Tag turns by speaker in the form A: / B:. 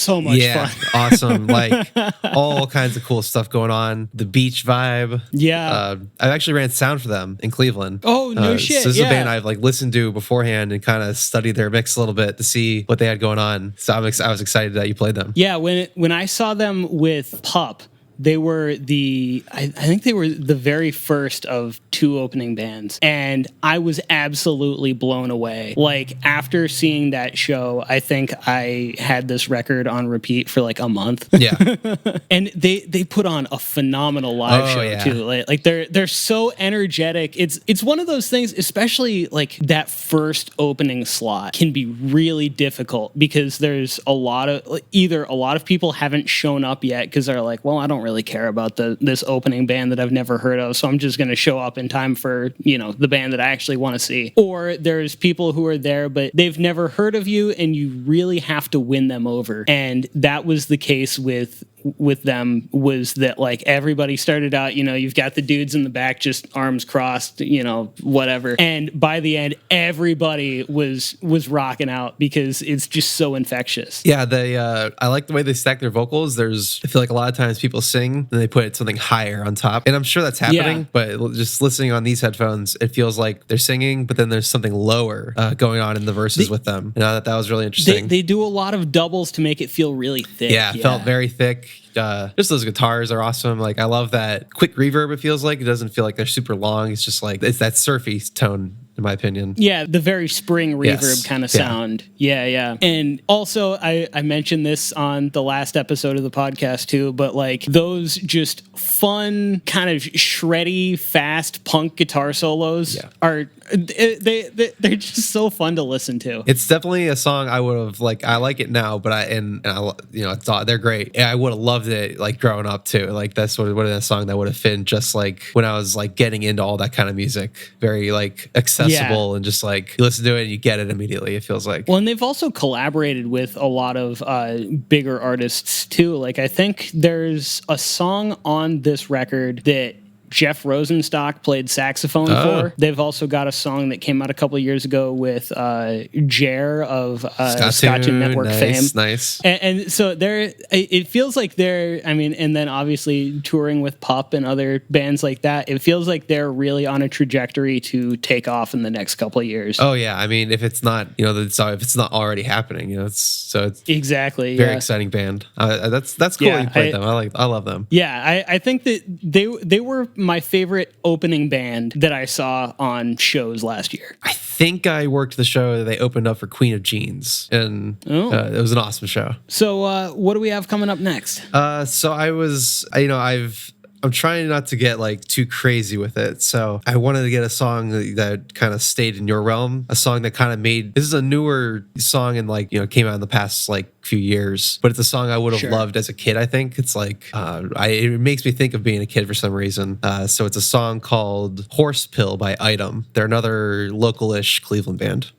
A: so much fun.
B: Awesome. Like all kinds of cool stuff going on. The beach vibe.
A: Yeah.
B: I actually ran sound for them in Cleveland.
A: Oh, no shit.
B: So this is a band I've like listened to beforehand and kind of studied their mix a little bit to see what they had going on. So I was excited that you played them.
A: Yeah, when I saw them with Pup, they were I think they were the very first of 2 opening bands, and I was absolutely blown away. Like, after seeing that show, I think I had this record on repeat for like a month.
B: Yeah.
A: And they put on a phenomenal live show too. Like they're so energetic. It's one of those things, especially like that first opening slot can be really difficult because there's a lot of people haven't shown up yet because they're like, well, I don't really care about this opening band that I've never heard of, so I'm just going to show up in time for, the band that I actually want to see. Or there's people who are there, but they've never heard of you, and you really have to win them over. And that was the case with them, was that like everybody started out, you've got the dudes in the back just arms crossed, whatever, and by the end everybody was rocking out because it's just so infectious.
B: I like the way they stack their vocals. I feel like a lot of times people sing and they put something higher on top, and I'm sure that's happening, but just listening on these headphones, it feels like they're singing, but then there's something lower going on in the verses with them, and I thought that was really interesting.
A: They do a lot of doubles to make it feel really thick.
B: It felt very thick. Just those guitars are awesome. Like, I love that quick reverb. It feels like it doesn't feel like they're super long. It's just like it's that surfy tone, in my opinion.
A: Yeah, the very spring reverb kind of sound. Yeah. And also, I mentioned this on the last episode of the podcast too, but like those just fun, kind of shreddy, fast punk guitar solos are they're just so fun to listen to.
B: It's definitely a song I would have I like it now, but I thought they're great. I would have loved it like growing up too. Like that's what a song that would have been just like when I was like getting into all that kind of music. Very like accessible and just like you listen to it and you get it immediately. It feels like.
A: Well, and they've also collaborated with a lot of bigger artists too. Like I think there's a song on this record that Jeff Rosenstock played saxophone for. They've also got a song that came out a couple of years ago with Jer of Scotch and Network fame.
B: Nice.
A: And so it feels like and then obviously touring with Pup and other bands like that, it feels like they're really on a trajectory to take off in the next couple of years.
B: Oh yeah, I mean, if it's not, if it's not already happening, it's
A: exactly
B: very exciting band. That's cool. You played them. I love them.
A: Yeah, I think that they were my favorite opening band that I saw on shows last year.
B: I think I worked the show that they opened up for Queen of Jeans, and it was an awesome show.
A: So what do we have coming up next?
B: So I'm trying not to get like too crazy with it. So I wanted to get a song that kind of stayed in your realm, a song that kind of this is a newer song and came out in the past like few years, but it's a song I would have loved as a kid. I think it's like it makes me think of being a kid for some reason. So it's a song called Horse Pill by Item. They're another local-ish Cleveland band.